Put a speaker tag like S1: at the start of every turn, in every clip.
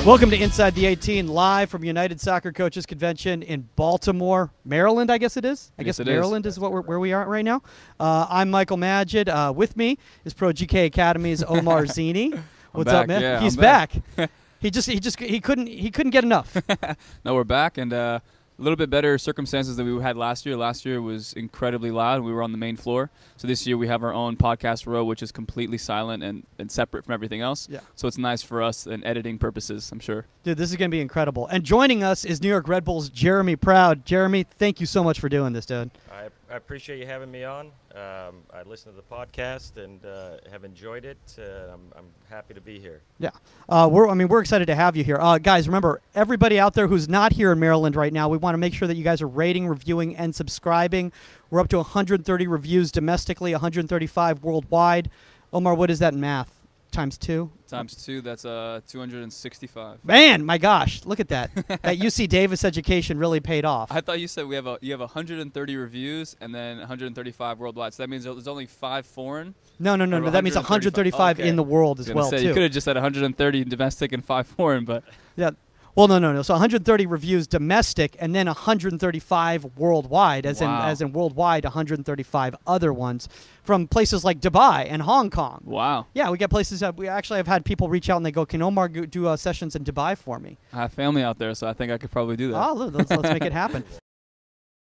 S1: Welcome to Inside the 18, live from United Soccer Coaches Convention in Baltimore, Maryland, I guess it is. I guess Maryland is where we are right now. I'm Michael Magid. With me is Pro GK Academy's Omar Zeenni. What's up, man?
S2: Yeah,
S1: He's back. He couldn't get enough.
S2: No, we're back, and a little bit better circumstances than we had last year. Last year was incredibly loud. We were on the main floor. So this year we have our own podcast row, which is completely silent and separate from everything else.
S1: Yeah.
S2: So it's nice for us and editing purposes, I'm sure.
S1: Dude, this is going to be incredible. And joining us is New York Red Bulls' Jeremy Proud. Jeremy, thank you so much for doing this, dude.
S3: I appreciate you having me on. I listened to the podcast and have enjoyed it. I'm happy to be here.
S1: Yeah, we're excited to have you here, guys. Remember, everybody out there who's not here in Maryland right now, we want to make sure that you guys are rating, reviewing, and subscribing. We're up to 130 reviews domestically, 135 worldwide. Omar, what is that in math? Times 2?
S2: Times 2, that's 265.
S1: Man, my gosh, look at that. That UC Davis education really paid off.
S2: I thought you said you have 130 reviews and then 135 worldwide. So that means there's only 5 foreign.
S1: No. That means 135 in the world as well, too.
S2: You could have just said 130 domestic and 5 foreign, but
S1: yeah. Well, no. So 130 reviews domestic, and then 135 worldwide, as in worldwide, 135 other ones from places like Dubai and Hong Kong.
S2: Wow.
S1: Yeah, we get places that we actually have had people reach out and they go, "Can Omar do sessions in Dubai for me?"
S2: I have family out there, so I think I could probably do that.
S1: Oh, let's make it happen.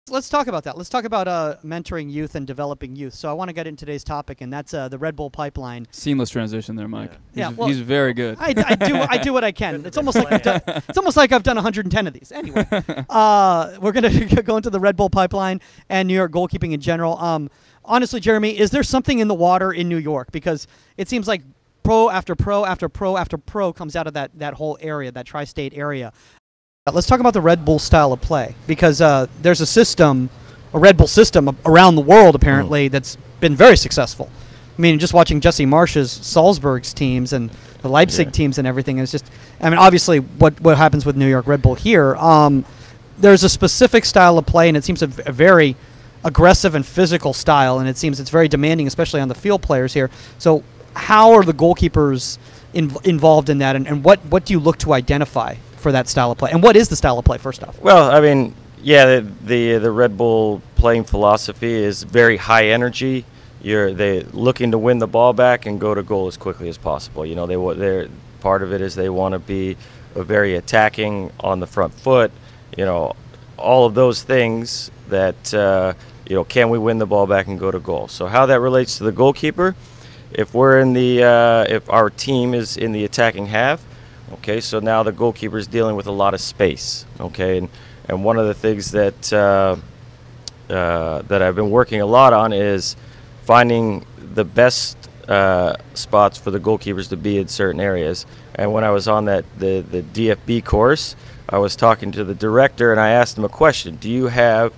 S1: Let's talk about that. Let's talk about
S2: mentoring
S1: youth and developing youth. So I want to get into today's topic, and that's the Red Bull pipeline.
S2: Seamless transition there, Mike.
S1: Yeah.
S2: He's very good.
S1: I do what I can. It's almost like I've done 110 of these. Anyway, we're gonna go into the Red Bull pipeline and New York goalkeeping in general. Honestly, Jeremy, is there something in the water in New York? Because it seems like pro after pro after pro after pro comes out of that whole area, that tri-state area. Let's talk about the Red Bull style of play, because there's a Red Bull system around the world, apparently, that's been very successful. I mean, just watching Jesse Marsch's Salzburg's teams and the Leipzig teams and everything is just, I mean, obviously what happens with New York Red Bull here, there's a specific style of play, and it seems a very aggressive and physical style, and it seems it's very demanding, especially on the field players here. So how are the goalkeepers involved in that, and what do you look to identify for that style of play? And what is the style of play, first off?
S3: Well, I mean, yeah, the Red Bull playing philosophy is very high energy. They looking to win the ball back and go to goal as quickly as possible. You know, they're part of it is they want to be very attacking on the front foot. You know, all of those things that can we win the ball back and go to goal? So how that relates to the goalkeeper? If our team is in the attacking half, okay, so now the goalkeeper is dealing with a lot of space, okay, and one of the things that I've been working a lot on is finding the best spots for the goalkeepers to be in certain areas. And when I was on the DFB course, I was talking to the director and I asked him a question: do you have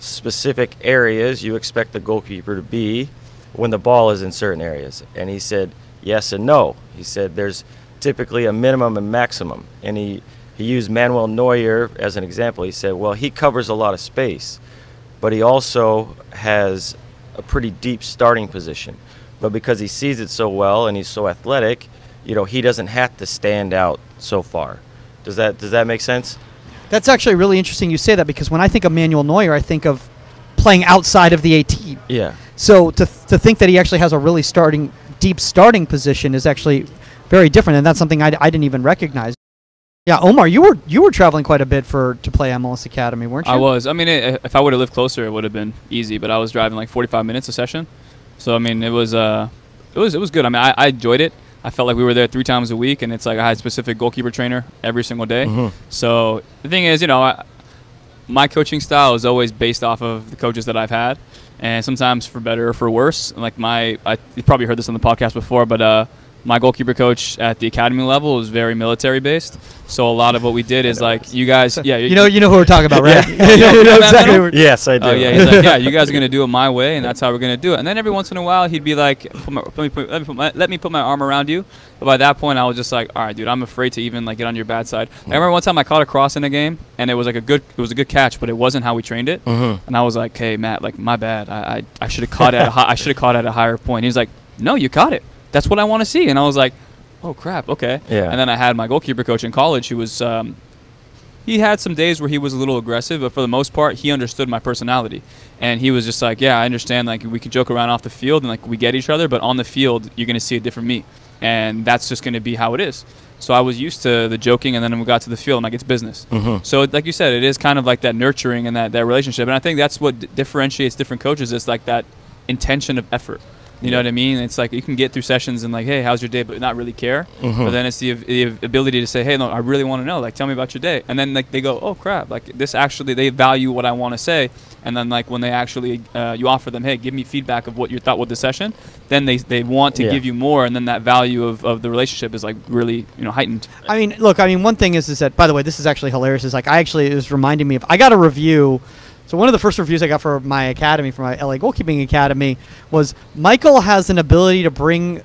S3: specific areas you expect the goalkeeper to be when the ball is in certain areas? And he said yes and no. He said there's typically a minimum and maximum, and he used Manuel Neuer as an example. He said, well, he covers a lot of space, but he also has a pretty deep starting position. But because he sees it so well and he's so athletic, he doesn't have to stand out so far. Does that make sense?
S1: That's actually really interesting you say that, because when I think of Manuel Neuer, I think of playing outside of the 18.
S3: Yeah.
S1: So to think that he actually has a really deep starting position is actually very different, and that's something I didn't even recognize. Yeah, Omar, you were traveling quite a bit to play MLS Academy, weren't you?
S2: I was. I mean, if I would have lived closer, it would have been easy. But I was driving like 45 minutes a session, so I mean, it was good. I mean, I enjoyed it. I felt like we were there 3 times a week, and it's like I had a specific goalkeeper trainer every single day. Mm-hmm. So the thing is, my coaching style is always based off of the coaches that I've had, and sometimes for better or for worse. Like you probably heard this on the podcast before, but my goalkeeper coach at the academy level is very military based. So a lot of what we did is like, you guys, yeah,
S1: you know who we're talking about, right? You know exactly.
S3: Yes, I do.
S2: Yeah, he's like, yeah, you guys are gonna do it my way, and that's how we're gonna do it. And then every once in a while, he'd be like, let me put my arm around you. But by that point, I was just like, all right, dude, I'm afraid to even like get on your bad side. I remember one time I caught a cross in a game, and it was a good catch, but it wasn't how we trained it. Mm-hmm. And I was like, hey, Matt, like my bad. I should have caught at a higher point. He was like, no, you caught it. That's what I want to see. And I was like, oh crap, okay.
S3: Yeah.
S2: And then I had my goalkeeper coach in college who was he had some days where he was a little aggressive, but for the most part, he understood my personality. And he was just like, yeah, I understand, like, we can joke around off the field and, like, we get each other, but on the field, you're going to see a different me. And that's just going to be how it is. So I was used to the joking, and then when we got to the field, I'm like, it's business. So like you said, it is kind of like that nurturing and that relationship. And I think that's what differentiates different coaches. It's like that intention of effort. You know what I mean? It's like you can get through sessions and like, hey, how's your day, but not really care. But then it's the ability to say, hey, no, I really want to know. Like, tell me about your day. And then like they go, oh crap, like this actually, they value what I want to say. And then like when they actually, you offer them, hey, give me feedback of what you thought with the session. Then they want to give you more. And then that value of the relationship is like really, heightened.
S1: I mean, look, one thing is that, by the way, this is actually hilarious. Is like, it was reminding me of, I got a review. So one of the first reviews I got for my academy, for my LA Goalkeeping Academy, was Michael has an ability to bring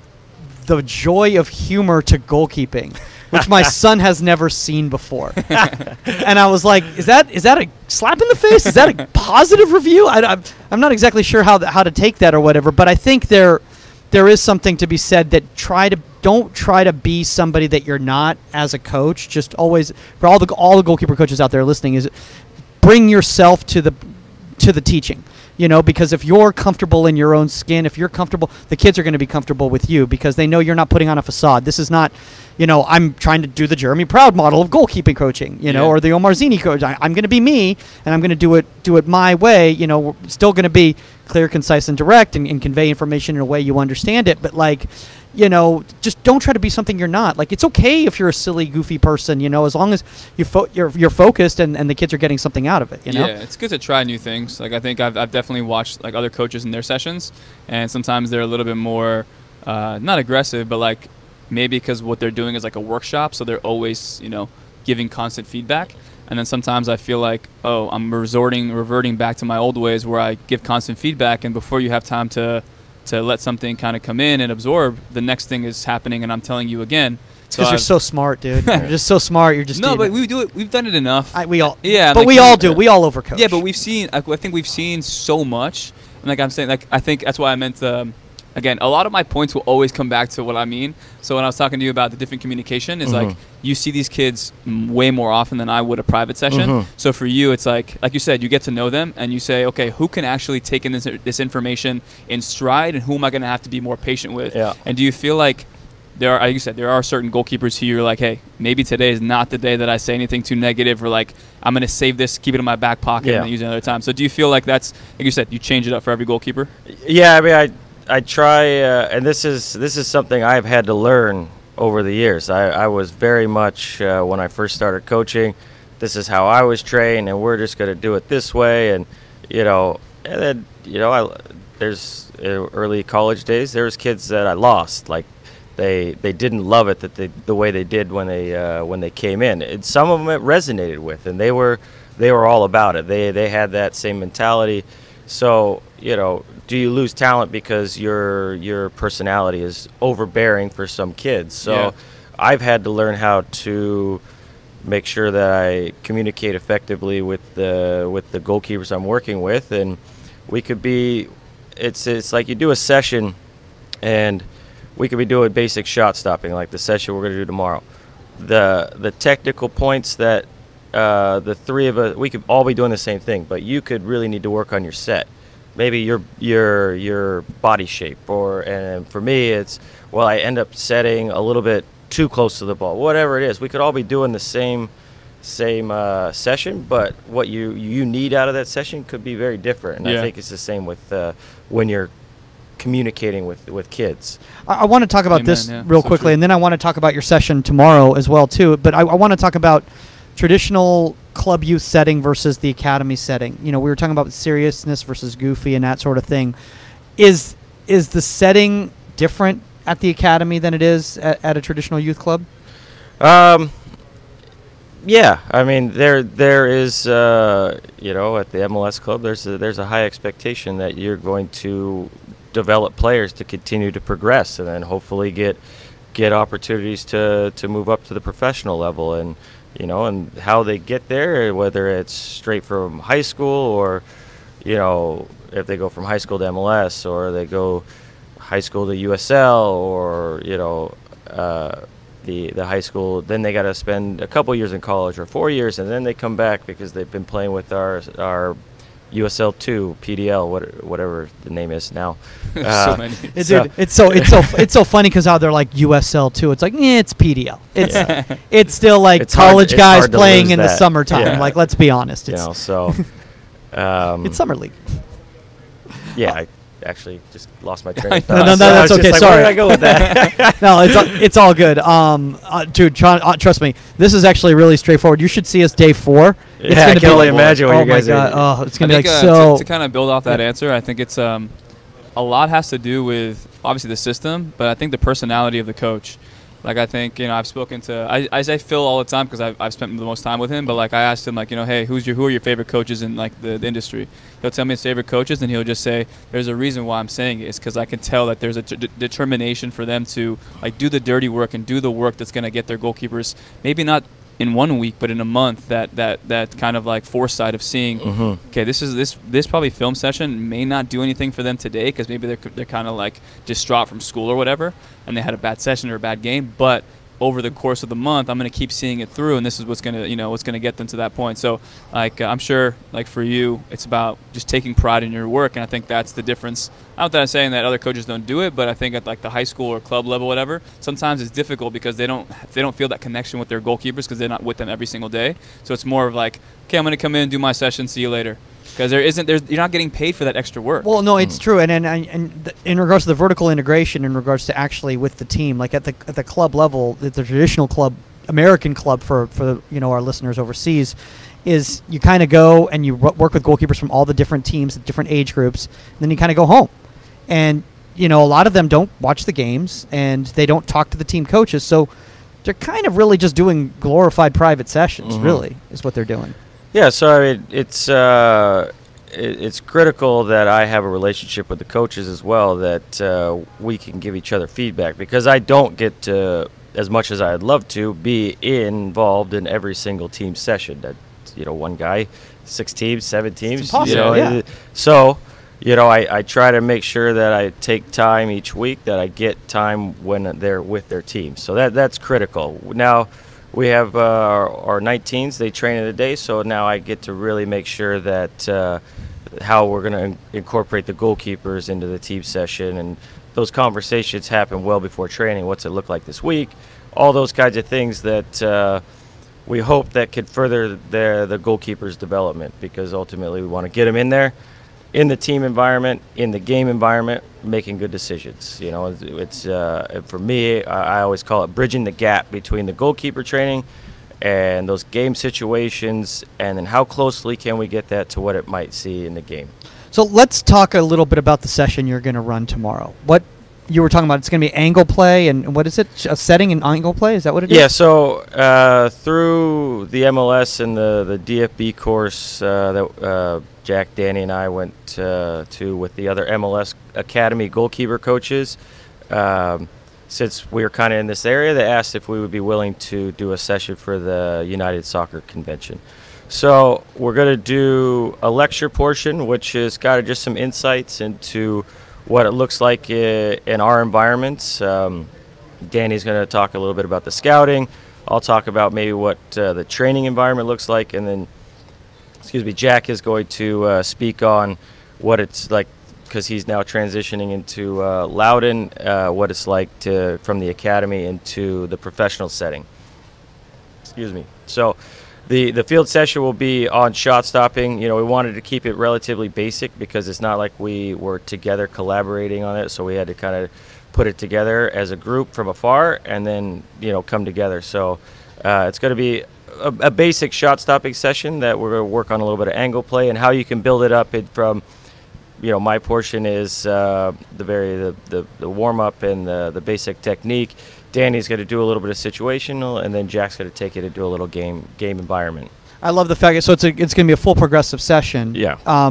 S1: the joy of humor to goalkeeping, which my son has never seen before. And I was like, is that a slap in the face? Is that a positive review? I'm not exactly sure how to take that or whatever, but I think there is something to be said that don't try to be somebody that you're not as a coach. Just always, for all the goalkeeper coaches out there listening, is bring yourself to the teaching, because if you're comfortable in your own skin, if you're comfortable, the kids are going to be comfortable with you because they know you're not putting on a facade. This is not, I'm trying to do the Jeremy Proud model of goalkeeping coaching, or the Omar Zeenni coach. I'm going to be me, and I'm going to do it my way. We're still going to be clear, concise, and direct, and convey information in a way you understand it. But like, just don't try to be something you're not. Like, it's okay if you're a silly, goofy person, as long as you're focused and the kids are getting something out of it,
S2: Yeah, it's good to try new things. Like, I think I've definitely watched, like, other coaches in their sessions, and sometimes they're a little bit more, not aggressive, but, like, maybe because what they're doing is, like, a workshop, so they're always, giving constant feedback. And then sometimes I feel like, oh, I'm reverting back to my old ways where I give constant feedback, and before you have time to let something kind of come in and absorb, the next thing is happening, and I'm telling you again.
S1: Because you're so smart, dude. You're just so smart. You're just
S2: no, but we do it. We've done it enough.
S1: We all,
S2: yeah,
S1: but
S2: like,
S1: we all do. We all overcoach.
S2: Yeah, but we've seen. I think we've seen so much, and like I'm saying, like I think that's why I meant. Again, a lot of my points will always come back to what I mean. So when I was talking to you about the different communication, is like you see these kids way more often than I would a private session. So for you, it's like you said, you get to know them and you say, okay, who can actually take in this information in stride, and who am I going to have to be more patient with?
S3: Yeah.
S2: And do you feel like there are certain goalkeepers who you're like, hey, maybe today is not the day that I say anything too negative, or like I'm going to save this, keep it in my back pocket, and use it another time. So do you feel like that's, like you said, you change it up for every goalkeeper?
S3: Yeah, I mean, I try, and this is something I've had to learn over the years. I was very much, when I first started coaching, this is how I was trained, and we're just going to do it this way. And then, there's early college days, there was kids that I lost. Like, they didn't love it the way they did when they came in. And some of them it resonated with, and they were all about it. They had that same mentality. So, do you lose talent because your personality is overbearing for some kids? So I've had to learn how to make sure that I communicate effectively with the goalkeepers I'm working with, and we could be it's like you do a session, and we could be doing basic shot stopping like the session we're going to do tomorrow. The technical points that the three of us, we could all be doing the same thing, but you could really need to work on your set. Maybe your body shape, and for me it's, well, I end up setting a little bit too close to the ball. Whatever it is, we could all be doing the same session, but what you need out of that session could be very different. And I think it's the same with when you're communicating with kids.
S1: I want to talk about this real quickly, and then I want to talk about your session tomorrow as well too. But I want to talk about traditional club youth setting versus the academy setting. We were talking about seriousness versus goofy and that sort of thing. Is the setting different at the academy than it is at a traditional youth club?
S3: Yeah, I mean there is at the MLS club there's a high expectation that you're going to develop players to continue to progress, and then hopefully get opportunities to move up to the professional level. And and how they get there, whether it's straight from high school, or if they go from high school to MLS, or they go high school to USL, or the high school. Then they got to spend a couple years in college or 4 years, and then they come back because they've been playing with our USL2, PDL, whatever the name is now.
S2: So many.
S1: It's so funny because how they're like USL2. It's like it's PDL. It's still like
S3: It's
S1: college
S3: hard- it's
S1: guys
S3: hard to
S1: playing
S3: lose
S1: in the
S3: that.
S1: summertime.
S3: Yeah.
S1: Like, let's be honest.
S3: You
S1: It's
S3: know, so
S1: it's summer league.
S3: yeah, I actually just lost my train of thought.
S1: No,
S3: So I
S1: that's
S3: was just
S1: okay.
S3: like,
S1: Sorry.
S3: where did I go with that?
S1: No, it's all good. Dude, trust me, this is actually really straightforward. You should see us day 4. It's
S3: Yeah, I
S1: gonna
S3: can
S1: be
S3: only
S1: like-
S3: imagine what
S1: oh
S3: you guys
S1: my
S3: are.
S1: God. Oh, it's
S2: I
S1: gonna be
S2: think,
S1: like so.
S2: to kind of build off that
S1: Yeah.
S2: answer, I think it's a lot has to do with obviously the system, but I think the personality of the coach. Like, I think, I've spoken to I say Phil all the time because I've spent the most time with him. But like, I asked him, like, hey, who are your favorite coaches in like the industry? He'll tell me his favorite coaches, and he'll just say there's a reason why I'm saying it. It's because I can tell that there's a determination for them to like do the dirty work and do the work that's gonna get their goalkeepers maybe not in 1 week, but in a month, that kind of like foresight of seeing, okay, this probably film session may not do anything for them today because maybe they're kind of like distraught from school or whatever, and they had a bad session or a bad game, but over the course of the month, I'm going to keep seeing it through, and this is what's going to get them to that point. So, like, I'm sure, like, for you, it's about just taking pride in your work, and I think that's the difference. Not that I'm saying that other coaches don't do it, but I think at, like, the high school or club level, whatever, sometimes it's difficult because they don't feel that connection with their goalkeepers because they're not with them every single day. So it's more of like, okay, I'm going to come in, do my session, see you later. Because you're not getting paid for that extra work.
S1: Well, no, it's true, and in regards to the vertical integration, in regards to actually with the team, like at the club level, the traditional club, American club for our listeners overseas, is you kind of go and you work with goalkeepers from all the different teams, different age groups, and then you kind of go home, and a lot of them don't watch the games and they don't talk to the team coaches, so they're kind of really just doing glorified private sessions. Really, is what they're doing.
S3: Yeah, so I mean, it's critical that I have a relationship with the coaches as well, that we can give each other feedback, because I don't get to, as much as I'd love to, be involved in every single team session. That one guy, 6 teams, 7 teams.
S1: It's impossible, yeah.
S3: So, I try to make sure that I take time each week, that I get time when they're with their team. So that's critical. Now, we have our 19s. They train in the day, so now I get to really make sure that how we're going to incorporate the goalkeepers into the team session, and those conversations happen well before training. What's it look like this week? All those kinds of things that we hope that could further the goalkeepers' development, because ultimately we want to get them in there, in the team environment, in the game environment, making good decisions. It's for me, I always call it bridging the gap between the goalkeeper training and those game situations, and then how closely can we get that to what it might see in the game.
S1: So let's talk a little bit about the session you're going to run tomorrow. What you were talking about, it's going to be angle play, and what is it? A setting in angle play? Is that what it is?
S3: Yeah, so through the MLS and the DFB course that Jack, Danny, and I went to with the other MLS Academy goalkeeper coaches, since we were kind of in this area, they asked if we would be willing to do a session for the United Soccer Convention. So we're going to do a lecture portion, which has got just some insights into what it looks like in our environments. Danny's going to talk a little bit about the scouting. I'll talk about maybe what the training environment looks like, and then Jack is going to speak on what it's like, because he's now transitioning into Loudon, what it's like from the academy into the professional setting. So the field session will be on shot stopping. We wanted to keep it relatively basic because it's not like we were together collaborating on it, so we had to kind of put it together as a group from afar and then come together. So it's going to be a basic shot stopping session that we're going to work on a little bit of angle play and how you can build it up from my portion is the warm up and the basic technique. Danny's going to do a little bit of situational, and then Jack's going to take it and do a little game environment.
S1: I love the fact so it's going to be a full progressive session.
S3: Yeah.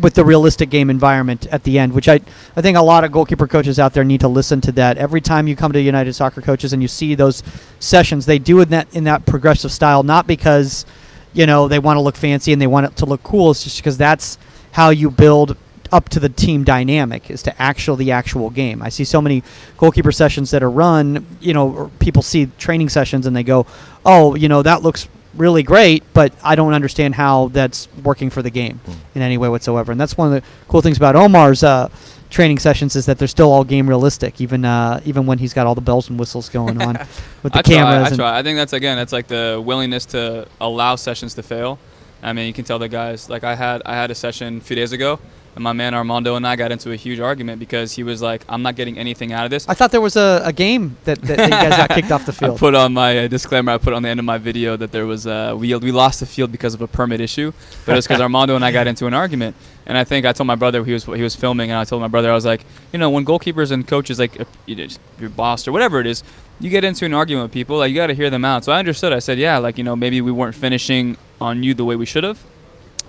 S1: With the realistic game environment at the end, which I think a lot of goalkeeper coaches out there need to listen to that. Every time you come to United Soccer Coaches and you see those sessions, they do it in that progressive style, not because they want to look fancy and they want it to look cool. It's just because that's how you build up to the team dynamic as to the actual game. I see so many goalkeeper sessions that are run, or people see training sessions and they go, oh, that looks really great, but I don't understand how that's working for the game in any way whatsoever. And that's one of the cool things about Omar's training sessions is that they're still all game realistic, even when he's got all the bells and whistles going on with the cameras.
S2: I try. I think that's like the willingness to allow sessions to fail. I mean, you can tell the guys. Like I had a session a few days ago, and my man Armando and I got into a huge argument because he was like, "I'm not getting anything out of this."
S1: I thought there was a game that you guys got kicked off the field.
S2: I put on my disclaimer. I put on the end of my video that there was we lost the field because of a permit issue, but it's because Armando and I got into an argument. And I think I told my brother he was filming, and I told my brother, I was like, when goalkeepers and coaches, like your boss or whatever it is, you get into an argument with people, like you got to hear them out. So I understood. I said, yeah, like maybe we weren't finishing on you the way we should have,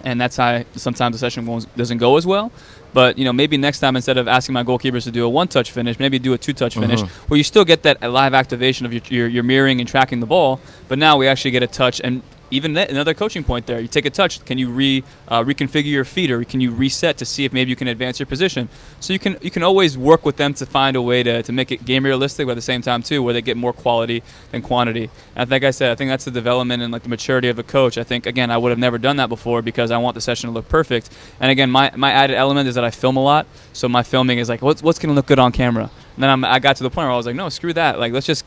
S2: and that's how sometimes the session doesn't go as well. But maybe next time, instead of asking my goalkeepers to do a one-touch finish, maybe do a two-touch finish, where you still get that live activation of your mirroring and tracking the ball, but now we actually get a touch. And even another coaching point there, you take a touch, can you reconfigure your feet, or can you reset to see if maybe you can advance your position? So you can always work with them to find a way to make it game realistic, but at the same time too, where they get more quality than quantity. And like I said, I think that's the development and like the maturity of a coach. I think again, I would have never done that before because I want the session to look perfect. And again, my added element is that I film a lot, so my filming is like what's going to look good on camera. And then I got to the point where I was like, no, screw that. Like let's just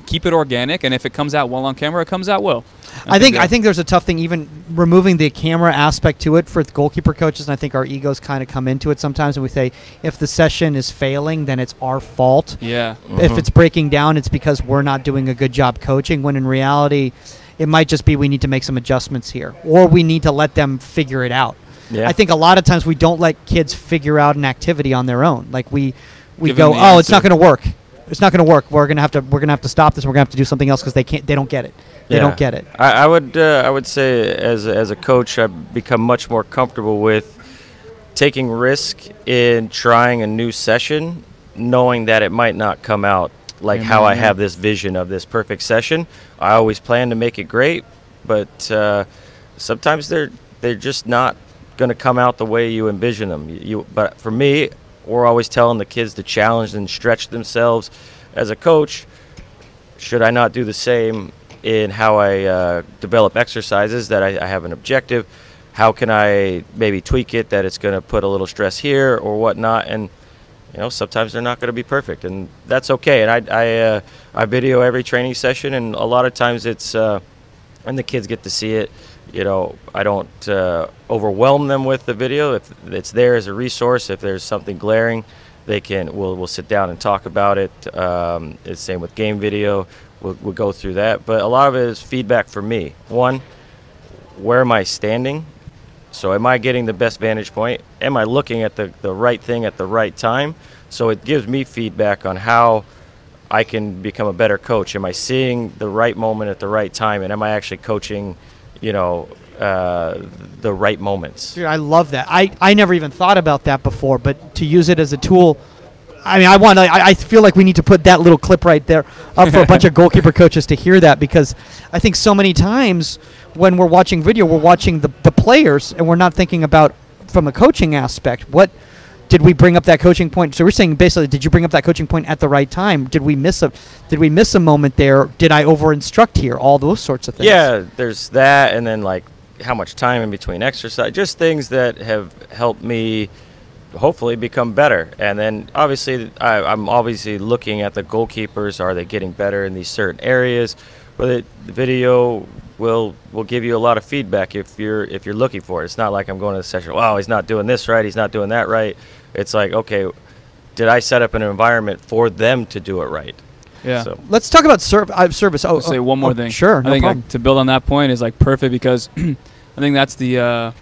S2: keep it organic, and if it comes out well on camera, it comes out well. I
S1: think there's a tough thing, even removing the camera aspect to it for the goalkeeper coaches, and I think our egos kind of come into it sometimes, and we say, if the session is failing, then it's our fault.
S2: Yeah.
S1: If it's breaking down, it's because we're not doing a good job coaching, when in reality, it might just be we need to make some adjustments here, or we need to let them figure it out. Yeah. I think a lot of times we don't let kids figure out an activity on their own. Like we go, oh, it's not going to work. It's not going to work. We're gonna have to stop this. We're gonna have to do something else because they don't get it. They don't get it.
S3: I would say as a coach, I've become much more comfortable with taking risk in trying a new session, knowing that it might not come out like how I have this vision of this perfect session. I always plan to make it great, but sometimes they're just not going to come out the way you envision them. But for me, we're always telling the kids to challenge and stretch themselves. As a coach, should I not do the same in how I develop exercises, that I have an objective? How can I maybe tweak it that it's going to put a little stress here or whatnot? And sometimes they're not going to be perfect, and that's okay. And I video every training session, and a lot of times it's and the kids get to see it. I don't overwhelm them with the video. If it's there as a resource, if there's something glaring, we'll sit down and talk about it. It's the same with game video. We'll go through that. But a lot of it is feedback for me. One, where am I standing? So am I getting the best vantage point? Am I looking at the right thing at the right time? So it gives me feedback on how I can become a better coach. Am I seeing the right moment at the right time? And am I actually coaching the right moments?
S1: Dude, I love that. I never even thought about that before, but to use it as a tool, I mean, I feel like we need to put that little clip right there up for a bunch of goalkeeper coaches to hear that, because I think so many times when we're watching video, we're watching the players, and we're not thinking about from a coaching aspect. What did we bring up that coaching point? So we're saying basically, did you bring up that coaching point at the right time? Did we miss a moment there? Did I over instruct here? All those sorts of things.
S3: Yeah, there's that, and then like how much time in between exercise, just things that have helped me hopefully become better. And then obviously I'm obviously looking at the goalkeepers. Are they getting better in these certain areas? But the video will give you a lot of feedback if you're looking for it. It's not like I'm going to the session, wow, he's not doing this right, he's not doing that right. It's like, okay, did I set up an environment for them to do it right?
S2: Yeah.
S1: So let's talk about service.
S2: I'll say one more thing.
S1: Sure,
S2: I think like, to build on that point is like perfect, because I think that's the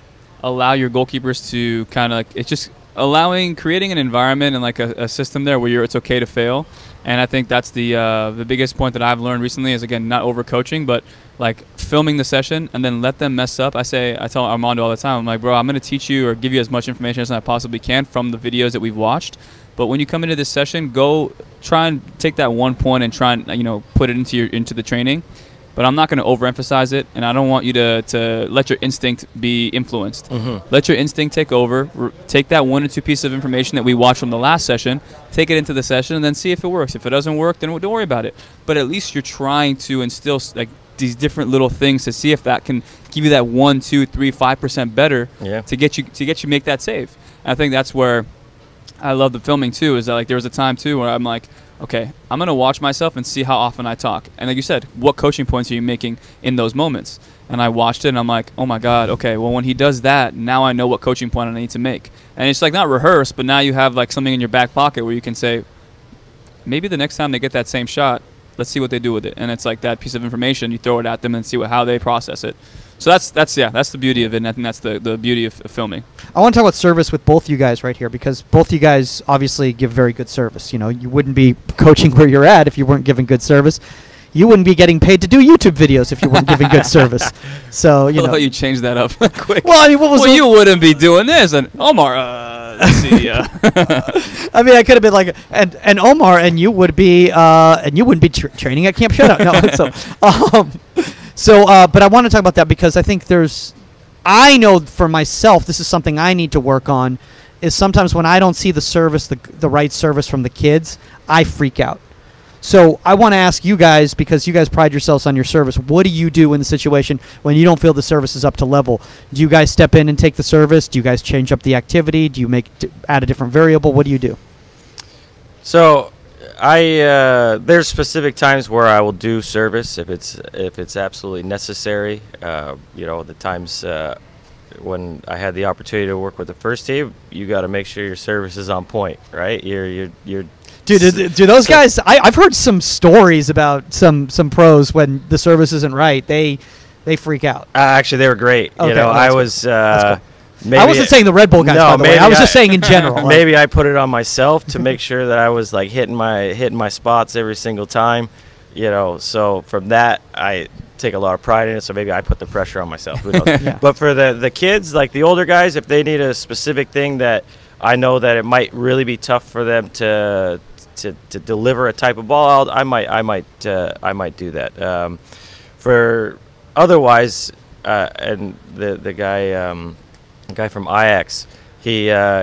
S2: allow your goalkeepers to kind of like, it's just creating an environment and like a system there where it's okay to fail. And I think that's the biggest point that I've learned recently is, again, not over coaching, but like filming the session and then let them mess up. I tell Armando all the time, I'm like, bro, I'm going to teach you or give you as much information as I possibly can from the videos that we've watched. But when you come into this session, go try and take that one point and try and put it into the training. but I'm not going to overemphasize it, and I don't want you to let your instinct be influenced. Let your instinct take over. Take that 1 or 2 pieces of information that we watched from the last session, take it into the session, and then see if it works. If it doesn't work, then don't worry about it. But at least you're trying to instill like these different little things to see if that can give you that 1, 2, 3, 5% better to get you make that save. And I think that's where I love the filming too. Is that like there was a time too where I'm like, okay, I'm gonna watch myself and see how often I talk. And like you said, what coaching points are you making in those moments? And I watched it and I'm like, oh my God, okay, well when he does that, now I know what coaching point I need to make. And it's like not rehearsed, but now you have like something in your back pocket where you can say, maybe the next time they get that same shot, let's see what they do with it. And it's like that piece of information, you throw it at them and see how they process it. So that's the beauty of it, and I think that's the beauty of filming.
S1: I want to talk about service with both you guys right here, because both you guys obviously give very good service. You know, you wouldn't be coaching where you're at if you weren't giving good service. You wouldn't be getting paid to do YouTube videos if you weren't giving good service. So, you know.
S2: You changed that up quick.
S1: Well, I mean, what was
S2: you wouldn't be doing this. And Omar, let's see.
S1: I mean, I could have been like, and Omar, and you would be, and you wouldn't be training at Camp Shutout. No, but I want to talk about that because I think I know for myself, this is something I need to work on, is sometimes when I don't see the service, the right service from the kids, I freak out. So I want to ask you guys, because you guys pride yourselves on your service, what do you do in the situation when you don't feel the service is up to level? Do you guys step in and take the service? Do you guys change up the activity? Do you add a different variable? What do you do?
S3: So there's specific times where I will do service if it's absolutely necessary. The times when I had the opportunity to work with the first team, you got to make sure your service is on point, right? You're
S1: Dude, do those guys? I've heard some stories about some pros when the service isn't right, they freak out.
S3: Actually, they were great.
S1: Okay,
S3: I was. Cool. Maybe
S1: I wasn't saying the Red Bull guys, by the way. I was just saying in general.
S3: Maybe I put it on myself to make sure that I was like hitting my spots every single time. So from that I take a lot of pride in it. So maybe I put the pressure on myself. Who knows? Yeah. But for the kids, like the older guys, if they need a specific thing that I know that it might really be tough for them to deliver a type of ball, I might do that. For otherwise, and the guy from I18,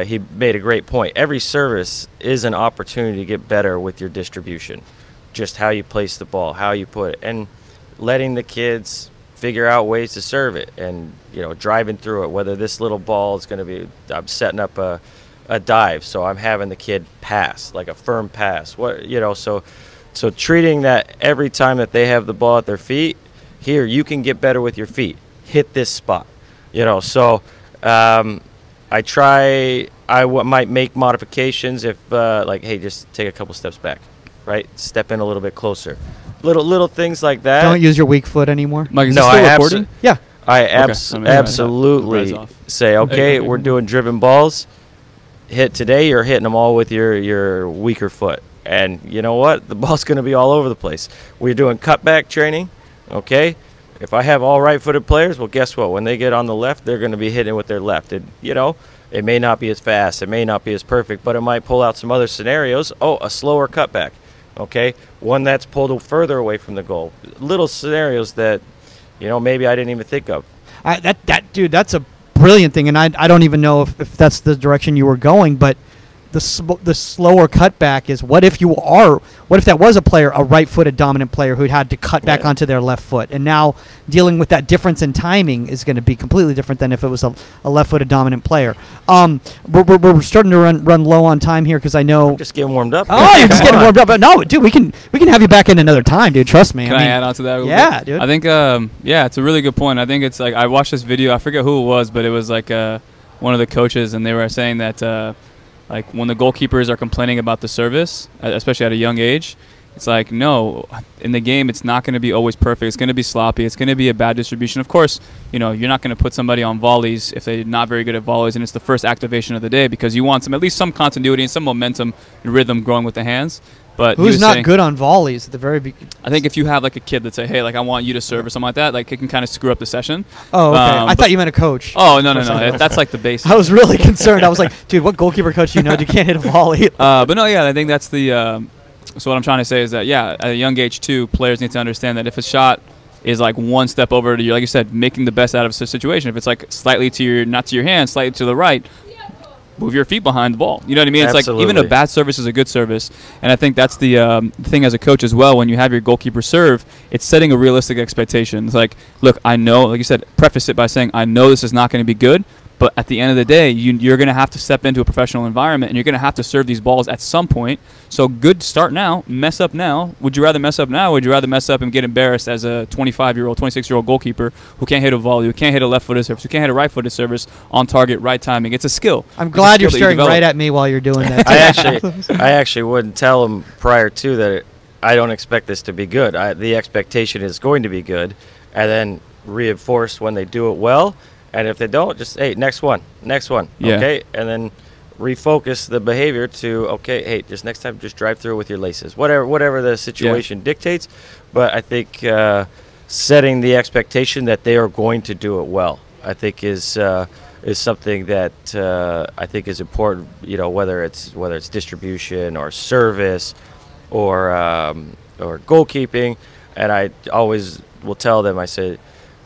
S3: he made a great point. Every service is an opportunity to get better with your distribution, just how you place the ball, how you put it, and letting the kids figure out ways to serve it, and driving through it. Whether this little ball is going to be, I'm setting up a dive, so I'm having the kid pass, like a firm pass. So treating that every time that they have the ball at their feet, here, you can get better with your feet. Hit this spot. So I might make modifications if, hey, just take a couple steps back, right? Step in a little bit closer. Little things like that.
S1: Don't use your weak foot anymore?
S2: Mike, is this still recording?
S1: Yeah.
S3: I absolutely say, okay, we're doing driven balls. Hit today, you're hitting them all with your weaker foot. And you know what? The ball's going to be all over the place. We're doing cutback training, okay? If I have all right-footed players, well, guess what? When they get on the left, they're going to be hitting with their left. It may not be as fast. It may not be as perfect, but it might pull out some other scenarios. Oh, a slower cutback, okay? One that's pulled further away from the goal. Little scenarios that, maybe I didn't even think of.
S1: Dude, that's a brilliant thing, and I don't even know if that's the direction you were going, but the slower cutback is what if that was a right-footed dominant player who had to cut back onto their left foot, and now dealing with that difference in timing is going to be completely different than if it was a left-footed dominant player. We're starting to run low on time here because I know
S3: just getting warmed up.
S1: Oh, you're just getting warmed up. But no, dude, we can have you back in another time, dude. Trust me.
S2: Can I add on to that?
S1: Yeah, dude.
S2: I think it's a really good point. I think it's like I watched this video. I forget who it was, but it was like one of the coaches, and they were saying that. Like when the goalkeepers are complaining about the service, especially at a young age, it's like, no, in the game it's not going to be always perfect. It's going to be sloppy. It's going to be a bad distribution. Of course, you're not going to put somebody on volleys if they're not very good at volleys and it's the first activation of the day, because you want at least some continuity and some momentum and rhythm growing with the hands. But
S1: who's not good on volleys at the very beginning?
S2: I think if you have like a kid that say, hey, like I want you to serve or something like that, like it can kind of screw up the session.
S1: Oh, okay. I thought you meant a coach.
S2: Oh, no. That's like the basic.
S1: I was really concerned. I was like, dude, what goalkeeper coach do you know? You can't hit a volley.
S2: But no, yeah, I think that's the so what I'm trying to say is that, yeah, at a young age too, players need to understand that if a shot is like one step over to you, like you said, making the best out of a situation. If it's like slightly to your, not to your hand, slightly to the right, move your feet behind the ball. You know what I mean? It's
S3: Absolutely.
S2: like even a bad service is a good service. And I think that's the thing as a coach as well. When you have your goalkeeper serve, it's setting a realistic expectation. It's like, look, I know, like you said, preface it by saying, I know this is not going to be good, but at the end of the day, you're going to have to step into a professional environment, and you're going to have to serve these balls at some point. So good start now, mess up now. Would you rather mess up now, or would you rather mess up and get embarrassed as a 25-year-old, 26-year-old goalkeeper who can't hit a volley, who can't hit a left-footed service, who can't hit a right-footed service on target, right timing? It's a skill.
S1: I'm glad you're staring right at me while you're doing that.
S3: I actually wouldn't tell them prior to that I don't expect this to be good. The expectation is going to be good, and then reinforce when they do it well. And if they don't, just, hey, next one,
S2: Yeah.
S3: okay? And then refocus the behavior to, okay, hey, just next time, just drive through with your laces. Whatever the situation dictates. But I think setting the expectation that they are going to do it well, I think is something that I think is important, you know, whether it's distribution or service or goalkeeping. And I always will tell them, I say,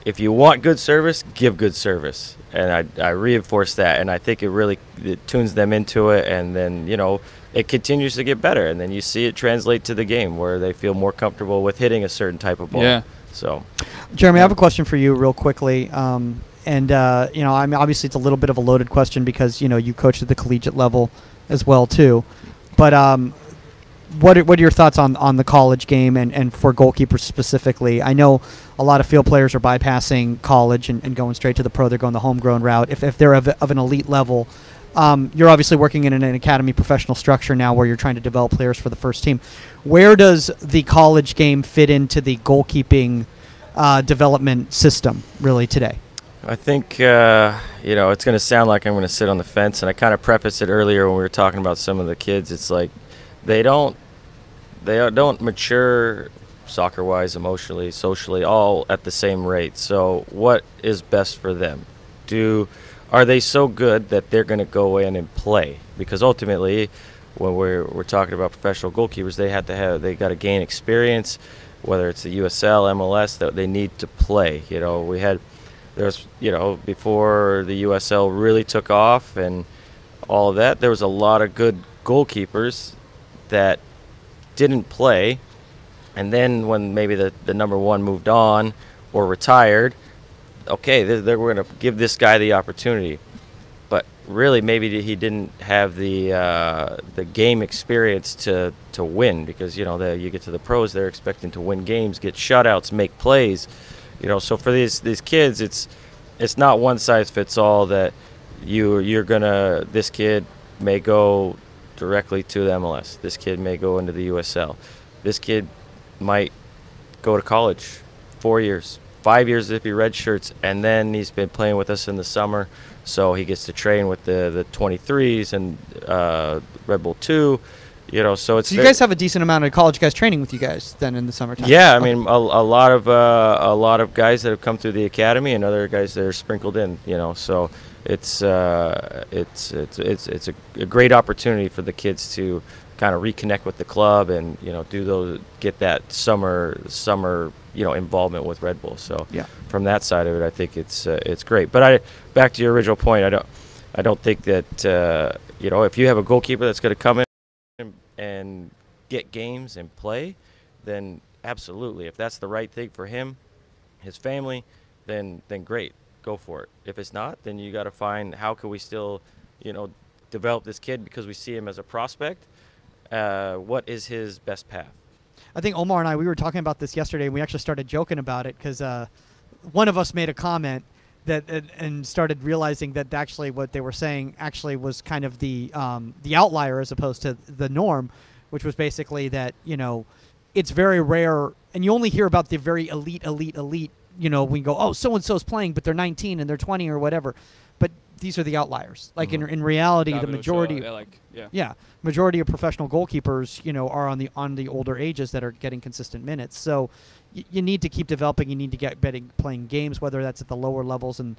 S3: if you want good service, give good service. And I reinforce that, and I think it tunes them into it, and then, you know, it continues to get better, and then you see it translate to the game where they feel more comfortable with hitting a certain type of ball.
S2: Yeah.
S3: So,
S1: Jeremy, I have a question for you real quickly. And, you know, I mean, obviously it's a little bit of a loaded question because, you know, you coached at the collegiate level as well, too. But what are your thoughts on the college game and for goalkeepers specifically? I know a lot of field players are bypassing college and going straight to the pro. They're going the homegrown route. If they're of an elite level, you're obviously working in an academy professional structure now where you're trying to develop players for the first team. Where does the college game fit into the goalkeeping development system really today?
S3: I think, you know, it's going to sound like I'm going to sit on the fence, and I kind of prefaced it earlier when we were talking about some of the kids. It's like they don't mature soccer-wise, emotionally, socially, all at the same rate. So what is best for them? Are they so good that they're going to go in and play? Because ultimately, when we're talking about professional goalkeepers, they got to gain experience, whether it's the USL, MLS, that they need to play. You know, there's, you know, before the USL really took off and all of that, there was a lot of good goalkeepers that didn't play, and then when maybe the number one moved on or retired, okay, we're going to give this guy the opportunity. But really, maybe he didn't have the game experience to win, because, you know, you get to the pros, they're expecting to win games, get shutouts, make plays. You know, so for these kids, it's not one size fits all. That this kid may go directly to the MLS. This kid may go into the USL. This kid might go to college 4 years, 5 years if he redshirts, and then he's been playing with us in the summer, so he gets to train with the 23s and Red Bull 2. You know, so it's.
S1: So you guys have a decent amount of college guys training with you guys then in the summertime.
S3: Yeah, I mean a lot of guys that have come through the academy and other guys that are sprinkled in. You know, so it's a great opportunity for the kids to kind of reconnect with the club and, you know, get that summer involvement with Red Bull. So
S1: yeah,
S3: from that side of it, I think it's great. But back to your original point, I don't think that you know, if you have a goalkeeper that's going to come in and get games and play, then absolutely, if that's the right thing for him, his family, then great, go for it. If it's not, then you got to find how can we still, you know, develop this kid, because we see him as a prospect. What is his best path?
S1: I think Omar and we were talking about this yesterday, and we actually started joking about it because one of us made a comment that and started realizing that actually what they were saying actually was kind of the outlier as opposed to the norm, which was basically that, you know, it's very rare, and you only hear about the very elite. You know, we go, oh, so and so's playing, but they're 19 and they're 20 or whatever. But these are the outliers. Like in reality, the majority, majority of professional goalkeepers, you know, are on the older ages that are getting consistent minutes. So you need to keep developing. You need to get playing games, whether that's at the lower levels in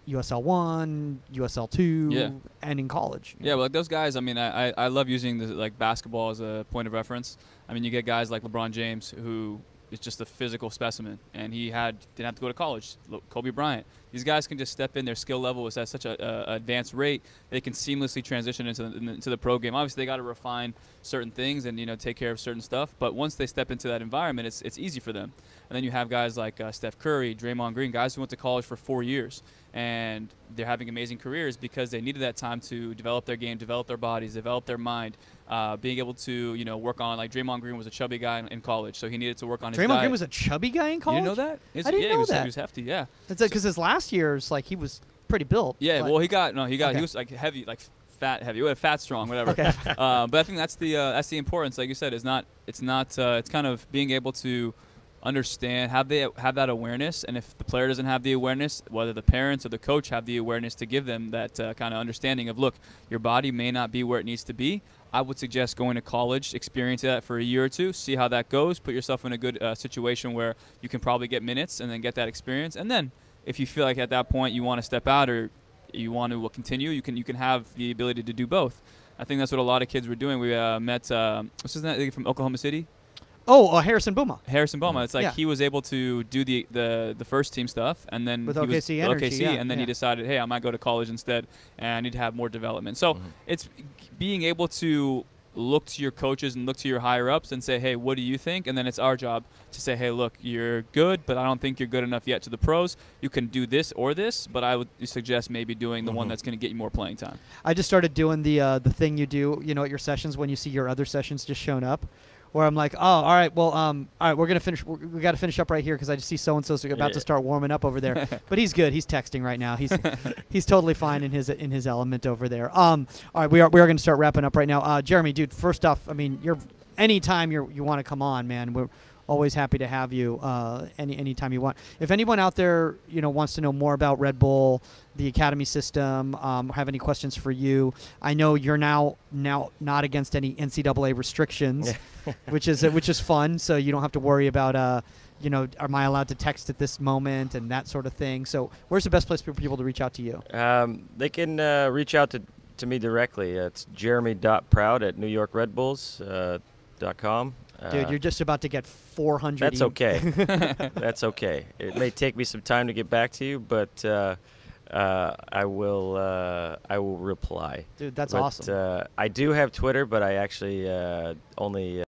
S1: USL 1, USL 2, and in college.
S2: Yeah, well, like those guys, I mean, I love using basketball as a point of reference. I mean, you get guys like LeBron James who is just a physical specimen, and he didn't have to go to college. Kobe Bryant. These guys can just step in. Their skill level is at such a advanced rate. They can seamlessly transition into the pro game. Obviously, they got to refine certain things and take care of certain stuff. But once they step into that environment, it's easy for them. And then you have guys like Steph Curry, Draymond Green, guys who went to college for 4 years, and they're having amazing careers because they needed that time to develop their game, develop their bodies, develop their mind, being able to work on, like Draymond Green was a chubby guy in college, so he needed to work on his diet.
S1: Draymond Green was a chubby guy in college?
S2: You didn't know that?
S1: I didn't know that.
S2: He was hefty, yeah.
S1: It's because his last year's, like, he was pretty built.
S2: Yeah, well, he
S1: Okay.
S2: was like heavy, like fat heavy, fat strong, whatever.
S1: Okay.
S2: But I think that's the importance, like you said, it's kind of being able to understand, have that awareness, and if the player doesn't have the awareness, whether the parents or the coach have the awareness to give them that kind of understanding of, look, your body may not be where it needs to be. I would suggest going to college, experience that for a year or two, see how that goes, put yourself in a good situation where you can probably get minutes and then get that experience. And then if you feel like at that point you want to step out or you want to continue, you can have the ability to do both. I think that's what a lot of kids were doing. We met what's his name from Oklahoma City?
S1: Oh, Harrison Buma.
S2: Harrison Buma. It's like he was able to do the first team stuff, and then
S1: with
S2: he
S1: OKC
S2: was,
S1: Energy,
S2: OKC,
S1: yeah,
S2: and then he decided, hey, I might go to college instead, and I need to have more development. So it's being able to look to your coaches and look to your higher ups and say, hey, what do you think? And then it's our job to say, hey, look, you're good, but I don't think you're good enough yet to the pros. You can do this or this, but I would suggest maybe doing the one that's going to get you more playing time. I
S1: just started doing the thing you do, at your sessions when you see your other sessions just shown up, where I'm like, oh, all right, well, all right, we're gonna finish. We got to finish up right here because I just see so and so's about to start warming up over there. But he's good. He's texting right now. He's totally fine in his element over there. All right, we are gonna start wrapping up right now. Jeremy, dude, first off, I mean, anytime you want to come on, man, we're always happy to have you anytime you want. If anyone out there wants to know more about Red Bull, the academy system, have any questions for you, I know you're now not against any NCAA restrictions, which is fun. So you don't have to worry about am I allowed to text at this moment and that sort of thing. So where's the best place for people to reach out to you?
S3: They can reach out to me directly. It's jeremy.proud@newyorkredbulls.com.
S1: Dude, you're just about to get 400.
S3: That's okay. That's okay. It may take me some time to get back to you, but I will reply.
S1: Dude, that's awesome.
S3: I do have Twitter, but I actually only